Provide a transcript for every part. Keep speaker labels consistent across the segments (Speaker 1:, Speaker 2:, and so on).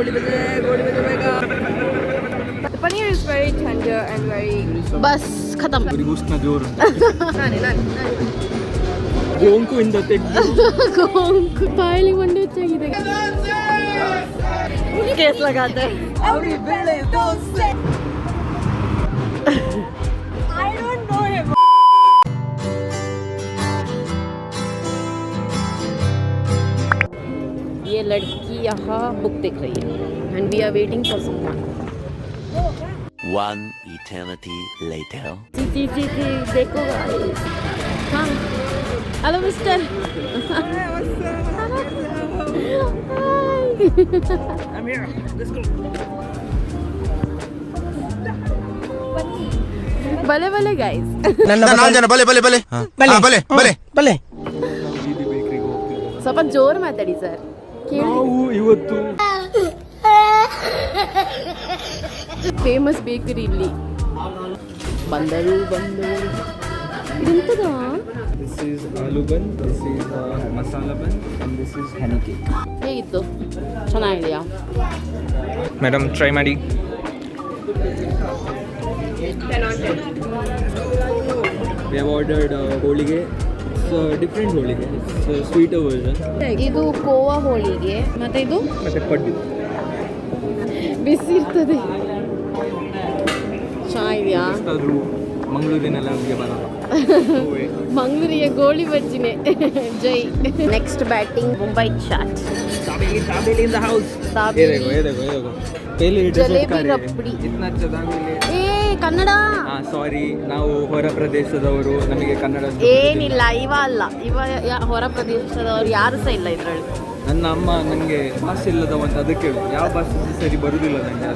Speaker 1: The paneer is very tender and very.
Speaker 2: ಬಸ್ ಖತಮ್.
Speaker 3: ಉರಿಗುಸ್ನ ಜೋರು.
Speaker 1: ನಾನು
Speaker 3: ಗೋಂಕು ಇಂದ ತೆಗ್ದು.
Speaker 2: ಗೋಂಕು ಬಾಯಲ್ಲಿ ಮಂಡಿ ಹೆಚ್ಚಾಗಿದೆ. ಕೇಸ್ ಲಗಾತೆ.
Speaker 1: ಅವ್ರಿ ಬೇಳೆ dosa. I don't know him.
Speaker 2: ये लड़की यहाँ बुक देख रही है and we are waiting for someone.
Speaker 4: One eternity later.
Speaker 2: जी देखो guys. हाँ. Hello mister.
Speaker 3: I'm here. Let's go.
Speaker 2: भले भले guys.
Speaker 5: ಜನ ಬಲೆ ಬಲೆ ಬಲೆ ಬಲೆ ಬಲೆ ಬಲೆ
Speaker 3: ಬೀದಿ ಬೇಕರಿಗೆ ಹೋಗ್ತಿದ್ದೆ.
Speaker 2: ಸ್ವಲ್ಪ ಜೋರ್ ಮಾತಾಡಿ ಸರ್.
Speaker 3: ನಾವು ಇವತ್ತು
Speaker 2: ಫೇಮಸ್ ಬೇಕರಿ ಇಲ್ಲಿ ಬಂದರು ಇದೆಂತದ
Speaker 3: This is aloo bun, this is masala bun, and this is honey cake.
Speaker 2: ಹೇಗಿತ್ತು ಚೆನ್ನಾಗಿದೆಯಾ
Speaker 3: ಮೇಡಮ್ ಟ್ರೈ ಮಾಡಿ.
Speaker 1: 10 on 10.
Speaker 3: We have ordered holige. It's different holige. It's a sweeter version.
Speaker 2: ಇದು ಕೋವಾ ಹೋಳಿಗೆ ಮತ್ತೆ ಇದು
Speaker 3: ಮತ್ತೆ ಪಡ್ಡು.
Speaker 2: ಬಿಸಿ ಇರ್ತದೆ ಚೆನ್ನಾಗಿದೆಯಾ
Speaker 3: ಅಷ್ಟಾದ್ರೂ ಮಂಗಳೂರಿನೆಲ್ಲ ನಮಗೆ ಬರಲ್ಲ.
Speaker 2: ಮಂಗಳೂರಿಗೆ ಗೋಳಿ ಬಜ್ಜಿನೇ ಜೈ next batting Mumbai chaat
Speaker 3: dabeli in the house. ये देखो ये देखो ये देखो पहले
Speaker 2: जलेबी रबड़ी.
Speaker 3: इतना अच्छा दाबेली.
Speaker 2: ಏ ಕನ್ನಡ
Speaker 3: ಸಾರಿ ನಾವು ಹೊರ ಪ್ರದೇಶದವರು, ನಮಗೆ ಕನ್ನಡ
Speaker 2: ಏನಿಲ್ಲ ಇವ ಹೊರ ಪ್ರದೇಶದವ್ರು ಯಾರು ಸಹ ಇಲ್ಲ ಇದ್ರಲ್ಲಿ.
Speaker 3: ನನ್ನ ಅಮ್ಮ ನನಗೆ ಭಾಷೆ ಇಲ್ಲದವಂತ ಅದಕ್ಕೆ ಹೇಳು, ಯಾವ ಭಾಷೆ ಸರಿ ಬರುದಿಲ್ಲ ನನಗೆ.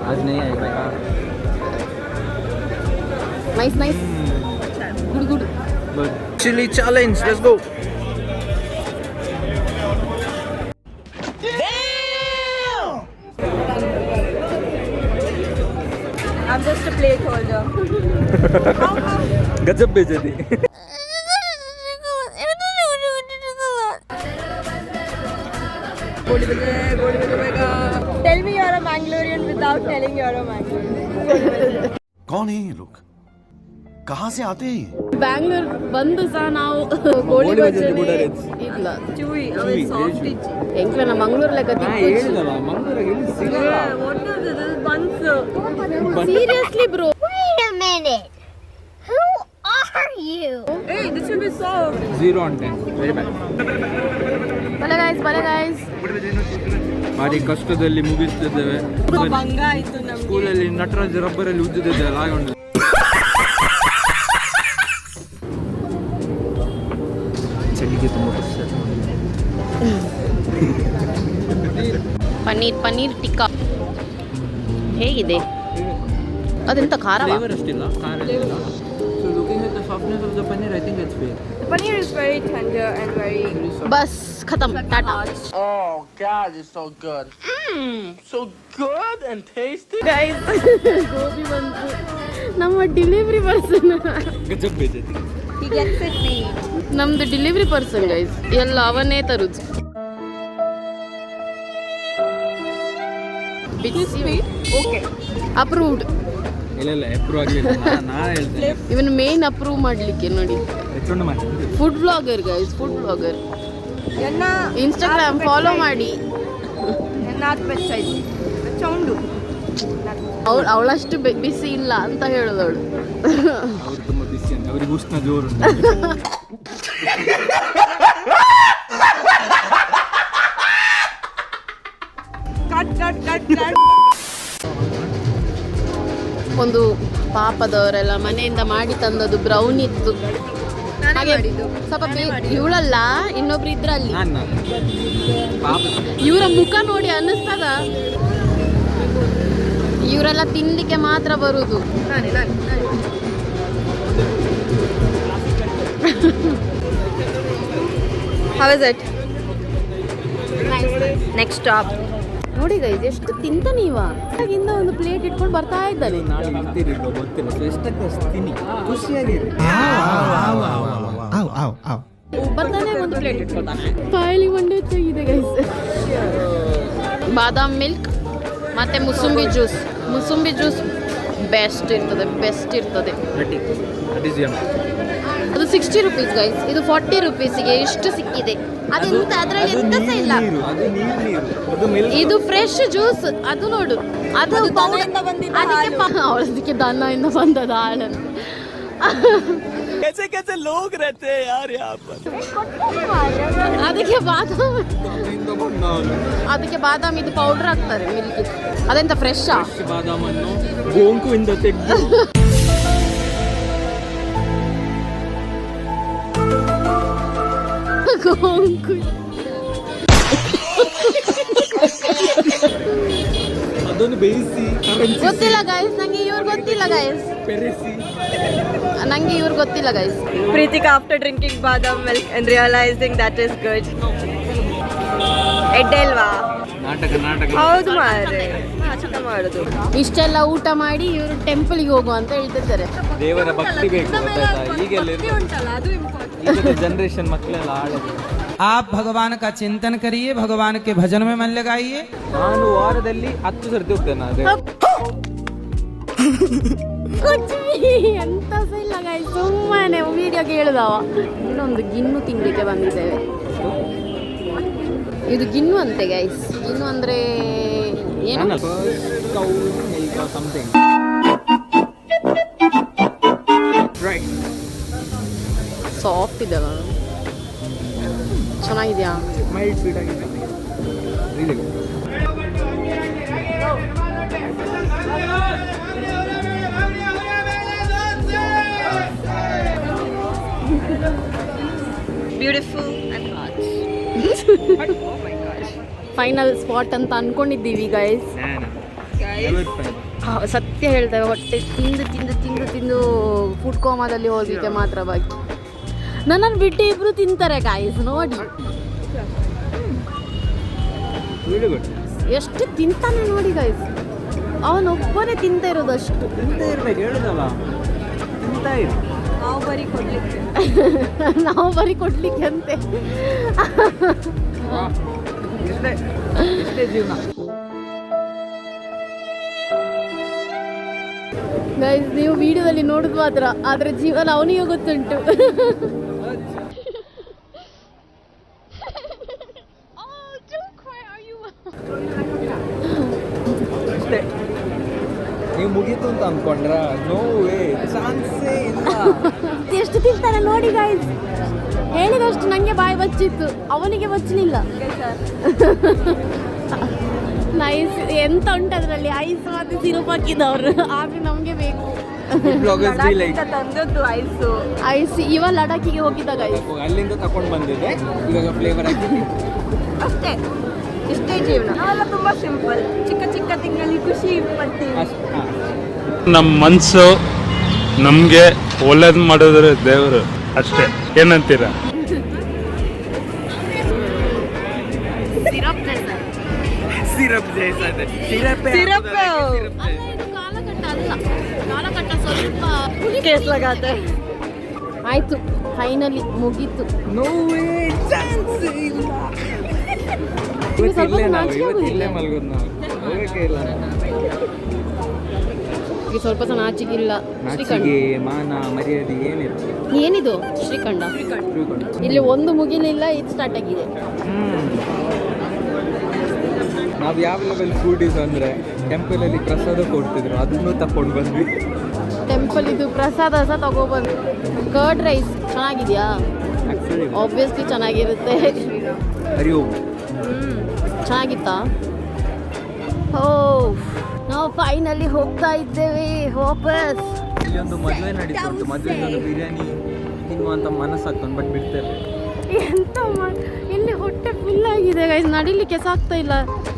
Speaker 3: आज नहीं आएगा.
Speaker 2: Nice good
Speaker 3: But chili challenge, let's go.
Speaker 1: I'm just a plate holder.
Speaker 3: गजब बेइज्जती.
Speaker 1: Tell me you're a Mangalorean without telling you're a Mangalorean.
Speaker 5: कौन है ये लोग कहाँ से आते हैं
Speaker 2: ಬ್ಯಾಂಗ್ಳೂರ್ ಬಂದು ಸಹ ನಾವು ಗೋಳಿ ಬಜ್ಜಿ ಇಲ್ಲ
Speaker 1: Chewy, I mean soft itchy.
Speaker 2: ಎಂಕ್ಲ ನಮ್ಮ ಮಂಗಳೂರು ಲೆಕ್ಕ
Speaker 3: ಹೇಳಿದಲ್ಲ ಮಂಗಳೂರಿಗೆ ಎಲ್ಲಿ ಸಿಗಲ್ಲ.
Speaker 1: What is this? This is buns.
Speaker 2: Seriously bro
Speaker 6: Wait a minute. Who are you?
Speaker 1: Hey, this should be soft.
Speaker 3: 0 on 10. Very bad.
Speaker 2: ಬಲೆ ಗೈಸ್
Speaker 3: ಭಾರಿ ಕಷ್ಟದಲ್ಲಿ ಮುಗಿಸ್ತಿದ್ದೇವೆ.
Speaker 1: ಬಂಗ ಆಯ್ತು ನಮ್ಗೆ.
Speaker 3: ಸ್ಕೂಲಲ್ಲಿ ನಟರಾಜ್ ರಬ್ಬರಲ್ಲಿ ಉಜ್ಜಿದ್ದೆ ಆಗೊಂಡು. ಚಳಿಗೆ ತುಂಬ ಕಷ್ಟ.
Speaker 2: ಪನ್ನೀರ್ ಟಿಕ್ಕಾ ಹೇಗಿದೆ ಅದೆಂತ ಖಾರ
Speaker 3: ಫ್ಲೇವರ್ ಅಷ್ಟಿಲ್ಲ, ಖಾರ ಇಲ್ಲ. So looking at the softness of the paneer, I think it's fair.
Speaker 1: The paneer is very tender and very.
Speaker 2: ಬಸ್ ಖತಮ್ ಟಾಟಾ
Speaker 4: Oh God, it's so good. So good and tasty.
Speaker 2: Guys gobi ಬಂತು ನಮ್ಮ ಡೆಲಿವರಿ ಪರ್ಸನ್
Speaker 3: ಗಜಬ್ ಬೇಜತಿ.
Speaker 1: He gets it sweet.
Speaker 2: ನಮ್ದು delivery person guys ಎಲ್ಲ ಅವನೇ ತರುದು
Speaker 1: Okay.
Speaker 2: ಅಪ್ರೂವ್ಡ್
Speaker 3: ಇಲ್ಲ ಎಪ್ರೂ ಆಗಲಿಲ್ಲ. ನಾ ಹೇಳ್ತೇನೆ
Speaker 2: ಇವನ್ ಮೇನ್ ಅಪ್ರೂವ್ ಮಾಡ್ಲಿಕ್ಕೆ ನೋಡಿ
Speaker 3: ಹೆಚ್ಚೊಂಡು ಮಾಡಿ.
Speaker 2: Food blogger guys food blogger
Speaker 1: ಎನ್ನ
Speaker 2: ಇನ್ಸ್ಟಾಗ್ರಾಮ್ ಫಾಲೋ ಮಾಡಿ
Speaker 1: ಎನ್ನಾತ್ ಬೆಚ್ಚ ಇದು ಬೆಚ್ಚ ಉಂಡು.
Speaker 2: ಅವಳಷ್ಟು ಬಿಸಿ ಇಲ್ಲ ಅಂತ ಹೇಳೋದವಳು
Speaker 3: ಅವ್ರು ತುಂಬ ಬಿಸಿ ಅಂತ, ಅವ್ರಿಗೆ ಉಷ್ಣ ಜೋರು.
Speaker 1: ಕಟ್
Speaker 2: ಒಂದು ಪಾಪದವರೆಲ್ಲ ಮನೆಯಿಂದ ಮಾಡಿ ತಂದದ್ದು ಬ್ರೌನ್ ಇತ್ತು ಹಾಗೆ ಸ್ವಲ್ಪ ಇವಳಲ್ಲ ಇನ್ನೊಬ್ರು ಇದ್ರಲ್ಲಿ
Speaker 3: ನಾನು ಪಾಪ
Speaker 2: ಇವರ ಮುಖ ನೋಡಿ ಅನ್ನಿಸ್ತದ ಇವರೆಲ್ಲ ತಿನ್ಲಿಕ್ಕೆ ಮಾತ್ರ ಬರುದು.
Speaker 1: How is it? Next stop.
Speaker 2: ನೋಡಿ ಗೈಸ್ ಎಷ್ಟು ತಿಂತ ನೀವ ಆಗಿಂದ ಒಂದು ಪ್ಲೇಟ್ ಇಟ್ಕೊಂಡು ಬರ್ತಾ ಇದ್ದಾನೆ.
Speaker 3: ನಾಳೆ ಇರ್ತೀರಿಲ್ಲ ಗೊತ್ತಿಲ್ಲ, ಸೊ ಎಷ್ಟಕ್ಕೆ ತಿನ್ನಿ ಖುಷಿಯಾಗಿರಿ.
Speaker 2: ಬರ್ತಾನೆ ಒಂದು ಪ್ಲೇಟ್ ಇಟ್ಕೊತಾನೆ. ಬಾಯಲ್ಲಿ ಮಂಡೆ ಹೆಚ್ಚಾಗಿದೆ ಗೈಸ್. ಬಾದಾಮ್ ಮಿಲ್ಕ್ ಮತ್ತು mosambi juice. Mosambi juice best ಇರ್ತದೆ. ಅದು 60 ರುಪೀಸ್ ಗೈಸ್. ಇದು 40 ರುಪೀಸಿಗೆ ಇಷ್ಟು ಸಿಕ್ಕಿದೆ. ಅದೆಂತ ಅದರಲ್ಲಿ ಎಂತ ಸಹ ಇಲ್ಲ. ಇದು ಫ್ರೆಶ್ ಜ್ಯೂಸ್. ಅದು ನೋಡು, ಅದು ಅದಕ್ಕೆ ದನದಿಂದ ಬಂದದ ಹಾಳನ್ನು.
Speaker 3: कैसे लोग रहते हैं यार यहाँ पर.
Speaker 2: ಅದಕ್ಕೆ ಬಾದಾಮ್ ಇದು ಪೌಡರ್ ಹಾಕ್ತಾರೆ ಮಿಲ್ಕ್. ಅದೆಂತ ಫ್ರೆಶ್
Speaker 3: ಬಾದಾಮನ್ನು ಗೋಂಕುವಿಂದ ತೆಗೆದು ಅದನ್ನು ಬೇಯಿಸಿ
Speaker 2: ಗೊತ್ತಿಲ್ಲ ಗೈಸ್ ನಂಗೆ. ಇವ್ರು ಗೊತ್ತಿಲ್ಲ ಗೈಸ್.
Speaker 3: ಬೆರೆಸಿ
Speaker 2: ನಂಗೆ ಇವ್ರು ಗೊತ್ತಿಲ್ಲ guys.
Speaker 1: Pritika after drinking badam milk and realizing that is good. ಎಡ್ಡೆಲ್ವಾ?
Speaker 3: ನಾಟಕ
Speaker 1: ಹೌದು ಮಾರೆ, ನಾಟಕ ಮಾಡುದು.
Speaker 2: ಇಷ್ಟೆಲ್ಲ ಊಟ ಮಾಡಿ ಇವರು ಟೆಂಪಲ್ಗೆ ಹೋಗು ಅಂತ ಹೇಳ್ತಿದ್ದಾರೆ.
Speaker 3: ದೇವರ ಭಕ್ತಿ ಬೇಕು ಗೊತ್ತಾಯ್ತಾ? ಈಗೆಲ್ಲ ಜನರೇಷನ್ ಮಕ್ಕಳೆಲ್ಲ ಆಡೋದು.
Speaker 7: आप भगवान का चिंतन करिए, भगवान के भजन में मन लगाइए.
Speaker 3: ನಾನು ವಾರದಲ್ಲಿ 10 ಸರ್ತಿ ಹೋಗ್ತೇನೆ. ಅದೇ
Speaker 2: ಎಂತ ಸಹ ಇಲ್ಲ ಗೈಸ್, ಸುಮ್ಮನೆ ವಿಡಿಯೋ ಕೇಳಿದವ. ಇನ್ನೊಂದು ಗಿನ್ನು ತಿನ್ಲಿಕ್ಕೆ ಬಂದಿದ್ದೇವೆ. ಇದು ಗಿನ್ನು ಅಂತೆ ಗೈಸ್. ಗಿನ್ನು ಅಂದ್ರೆ ಏನು?
Speaker 3: Something right.
Speaker 2: ಸಾಫ್ಟ್ ಇದೆ, ಚೆನ್ನಾಗಿದೆಯಾ?
Speaker 3: ಮೈಲ್ಡ್ ಸ್ವೀಟ್ ಆಗಿದೆ. Really
Speaker 1: Beautiful and hot. Oh my gosh.
Speaker 2: Final spot ಅಂತ ಅನ್ಕೊಂಡಿದ್ದೀವಿ ಗೈಸ್. ಸತ್ಯ ಹೇಳ್ತೇವೆ, ಹೊಟ್ಟೆ ತಿಂದು ಫುಡ್ ಕೋಮಾದಲ್ಲಿ ಹೋಗ್ಲಿಕ್ಕೆ ಮಾತ್ರ ಬಾಕಿ. ನನ್ನನ್ನು ಬಿಟ್ಟು ಇಬ್ರು ತಿಂತಾರೆ ಗಾಯ್ಸ್ ನೋಡಿ. ಎಷ್ಟು ತಿಂತಾನೆ ನೋಡಿ ಗೈಸ್. ಅವನೊಬ್ಬನೇ ತಿಂತ ಇರೋದು ಅಷ್ಟು. ನಾವು ಬರೀ ಕೊಡ್ಲಿಕ್ಕೆ ಅಂತೆ. ಗೈಸ್ ನೀವು ವಿಡಿಯೋದಲ್ಲಿ ನೋಡುದು ಮಾತ್ರ, ಆದ್ರೆ ಜೀವನ ಅವನಿಗೆ ಗೊತ್ತುಂಟು.
Speaker 3: ನೀವು ಮುಗೀತು ಅಂತ ಅನ್ಕೊಂಡ್ರ? ನೋ ವೇ, ಚಾನ್ಸೇ ಇಲ್ಲ.
Speaker 2: ಎಷ್ಟು ತಿಂತಾರೆ ನೋಡಿ ಗೈಸ್. ಹೇಳಿದಷ್ಟು ನಂಗೆ ಬಾಯಿ ಬಚ್ಚಿತ್ತು, ಅವನಿಗೆ ಬಚ್ಚಲಿಲ್ಲ. ನೈಸ್. ಎಂತ ಉಂಟು ಅದರಲ್ಲಿ? ಐಸ್ ಮತ್ತೆ ಸಿರಪ್ ಹಾಕಿದವರು, ಆದ್ರೆ ನಮ್ಗೆ ಬೇಕು.
Speaker 1: ತಂದದ್ದು ಐಸು.
Speaker 2: ಐಸ್ ಇವ ಲಡಾಖಿಗೆ ಹೋಗಿದ್ದ ಗೈಸ್.
Speaker 3: ಅಲ್ಲಿಂದ ತಕೊಂಡ್ ಬಂದಿದೆ, ಇವಾಗ ಫ್ಲೇವರ್ ಹಾಕಿ
Speaker 1: ಅಷ್ಟೇ. ಇಷ್ಟೇ ಜೀವನ. ನಾವೆಲ್ಲ ತುಂಬಾ ಸಿಂಪಲ್, ಚಿಕ್ಕ ತಿಂಗಳಲ್ಲಿ ಖುಷಿ ಪಡ್ತೀವಿ.
Speaker 8: ನಮ್ಮ ಮನಸ್ಸು ನಮಗೆ ಒಳ್ಳೇದು ಮಾಡಿದ್ರೆ ದೇವರು ಅಷ್ಟೇ. ಏನಂತೀರಾ?
Speaker 3: ಸಿರಪ್
Speaker 1: ಸಿರಪ್
Speaker 2: ಕಾಲಕಟ್ಟ ಅಲ್ಲ, ಕಾಲಕಟ್ಟ ಸ್ವಲ್ಪ
Speaker 1: ಕೇಸ್ ಲಗಾತೆ.
Speaker 2: ಆಯ್ತು, ಫೈನಲಿ ಮುಗೀತು.
Speaker 3: ನೋ ವೇ, ಚಾನ್ಸೇ ಇಲ್ಲ. ಇಲ್ಲೇ ಮಲ್ಗೋದು ನಾವು, ಹೋಗಕ್ಕೆ ಇಲ್ಲ.
Speaker 2: ಸ್ವಲ್ಪ ಸಹ ನಾಚಿಗಿಲ್ಲ.
Speaker 3: ನಾಚಿಗೆ ಮಾನ ಮರ್ಯಾದೆ ಏನಿರುತ್ತೆ?
Speaker 2: ಏನಿದು ಶ್ರೀಖಂಡ? ಇಲ್ಲಿ ಒಂದು ಮುಗಿಲಿಲ್ಲ, ಇದು ಸ್ಟಾರ್ಟ್ ಆಗಿದೆ.
Speaker 3: ನಾವು ಯಾವ ಲೆವೆಲ್ ಫುಡೀಸ್ ಅಂದರೆ ಟೆಂಪಲಲ್ಲಿ ಪ್ರಸಾದ ಕೊಡ್ತಿದ್ರು, ಅದನ್ನು ತಕೊಂಡು ಬಂದ್ವಿ.
Speaker 2: ಟೆಂಪಲ್ ಇದು ಪ್ರಸಾದ ಸಹ ತಗೊಬಂದು. ಕರ್ಡ್ ರೈಸ್ ಚೆನ್ನಾಗಿದೆಯಾ? ಆಬ್ವಿಯಸ್ಲಿ ಚೆನ್ನಾಗಿರುತ್ತೆ.
Speaker 3: ಅಯ್ಯೋ
Speaker 2: ಚೆನ್ನಾಗಿತ್ತಾ? ಓ, ನಾವು ಫೈನಲಿ ಹೋಗ್ತಾ ಇದ್ದೇವೆ ವಾಪಸ್.
Speaker 3: ಇಲ್ಲೊಂದು ಮದುವೆ ನಡೀತಾ ಉಂಟು. ಮದುವೆಗೆ ಬಿರಿಯಾನಿ ತಿನ್ನುವಂತ ಮನಸ್ಸಾಗ್ತದೆ, ಬಟ್ ಬಿಡ್ತೇವೆ.
Speaker 2: ಎಂತ ಇಲ್ಲಿ ಹೊಟ್ಟೆ ಫುಲ್ ಆಗಿದೆ ಗೈಸ್, ನಡಿಲಿಕ್ಕೆ ಸಾಕ್ತಾ ಇಲ್ಲ.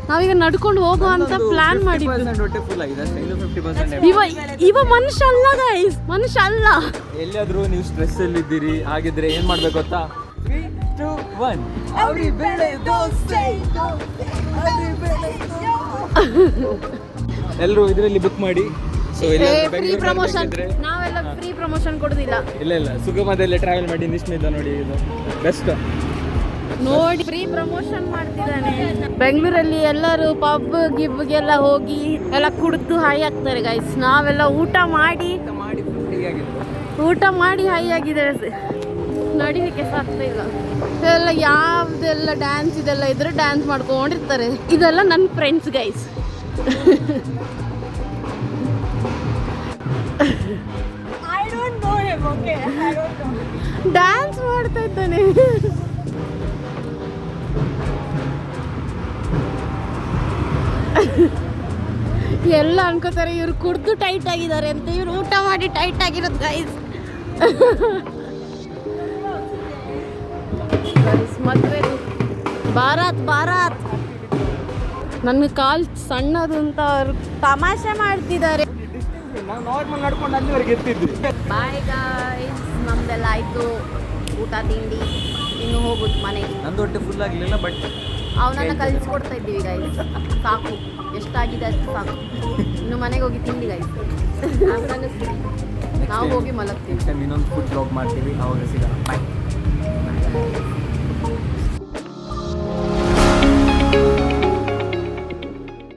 Speaker 2: ನಾವೀಗ ನಡ್ಕೊಂಡು ಹೋಗುವ ಅಂತ ಪ್ಲಾನ್ ಮಾಡಿದ್ವಿ.
Speaker 3: ಹೊಟ್ಟೆ ಫುಲ್ ಆಗಿದೆ, 50%
Speaker 2: ಇವ ಮನುಷ್ಯ ಅಲ್ಲ ಗೈಸ್, ಮನುಷ್ಯ ಅಲ್ಲ.
Speaker 3: ಎಲ್ಲಿಯಾದ್ರೂ ನೀವು ಸ್ಟ್ರೆಸ್ ಅಲ್ಲಿ ಇದ್ದೀರಿ ಹಾಗಿದ್ರೆ ಏನ್ ಮಾಡ್ಬೇಕು ಗೊತ್ತಾ? 3, 2, 1 ಅವ್ರಿ ಬೇಳೆ ದೋಸೆ. ಎಲ್ಲರೂ ಇದರಲ್ಲಿ ಬುಕ್ ಮಾಡಿ. ಸೊ
Speaker 2: ಫ್ರೀ ಪ್ರಮೋಷನ್, ನಾವೆಲ್ಲ ಫ್ರೀ ಪ್ರಮೋಷನ್ ಕೊಡೋದಿಲ್ಲ.
Speaker 3: ಇಲ್ಲ ಸುಗಮದಲ್ಲಿ ಟ್ರಾವೆಲ್ ಮಾಡಿ ನಿಶ್ಚಿತ ನೋಡಿ, ಇದು ಬೆಸ್ಟ್
Speaker 2: ನೋಡಿ ಫ್ರೀ ಪ್ರಮೋಷನ್ ಮಾಡ್ತಿದ್ದಾನೆ. ಬೆಂಗಳೂರಲ್ಲಿ ಎಲ್ಲರೂ ಪಬ್ ಗಿಬ್ಗೆಲ್ಲ ಹೋಗಿ ಎಲ್ಲ ಕುಡಿದು ಹೈ ಆಗ್ತಾರೆ ಗೈಸ್. ನಾವೆಲ್ಲ ಊಟ ಮಾಡಿ ಹೈ ಆಗಿದ್ದಾರೆ, ನಡಿಲಿಕ್ಕೆ ಸಾಧ್ಯ ಇಲ್ಲ. ಎಲ್ಲ ಯಾವ್ದೆಲ್ಲ ಡ್ಯಾನ್ಸ್ ಇದೆಲ್ಲ ಇದ್ರೆ ಡ್ಯಾನ್ಸ್ ಮಾಡ್ಕೊಂಡಿರ್ತಾರೆ. ಇದೆಲ್ಲ ನನ್ನ ಫ್ರೆಂಡ್ಸ್ ಗೈಸ್. ಡ್ಯಾನ್ಸ್ ಮಾಡ್ತಾ ಇದ್ದಾನೆ. ಎಲ್ಲ ಅನ್ಕೋತಾರೆ ಇವ್ರು ಕುಡ್ದು ಟೈಟ್ ಆಗಿದ್ದಾರೆ ಅಂತ. ಇವ್ರು ಊಟ ಮಾಡಿ ಟೈಟ್ ಆಗಿರೋದು ಗೈಸ್. ಮದುವೆ ಬಾರಾತ್ ನನ್ನ ಕಾಲ್ ಸಣ್ಣದು ಅಂತ ಅವ್ರು ತಮಾಷೆ ಮಾಡ್ತಿದ್ದಾರೆ.
Speaker 3: ನಾರ್ಮಲ್ ನಡ್ಕೊಂಡು ಅಲ್ಲಿವರೆಗೆ ಎತ್ತಿದ್ವಿ.
Speaker 2: ಬಾಯ್ ಗಾಯ್ಸ್, ನಮ್ದೆಲ್ಲ ಆಯ್ತು ಊಟ ತಿಂಡಿ. ಇನ್ನು ಹೋಗುದು ಮನೆಗೆ.
Speaker 3: ನಂದು ಹೊಟ್ಟೆ ಫುಲ್ ಆಗಲಿಲ್ಲ, ಬಟ್
Speaker 2: ಅವನನ್ನ ಕಲಿಸ್ಕೊಡ್ತಾ ಇದ್ದೀವಿ ಗೈಸ್. ಸಾಕು, ಎಷ್ಟಾಗಿದೆ ಅಷ್ಟು ಸಾಕು. ಇನ್ನು ಮನೆಗೆ ಹೋಗಿ ತಿಂಡಿ ಗೈಸ್. ನಾವು ಹೋಗಿ ಮಲಗ್ತೀವಿ.
Speaker 3: ಇನ್ನೊಂದು ಫುಡ್ ಬ್ಲಾಗ್ ಮಾಡ್ತೀವಿ, ಅವಾಗ ಸಿಗೋಣ. ಬಾಯ್.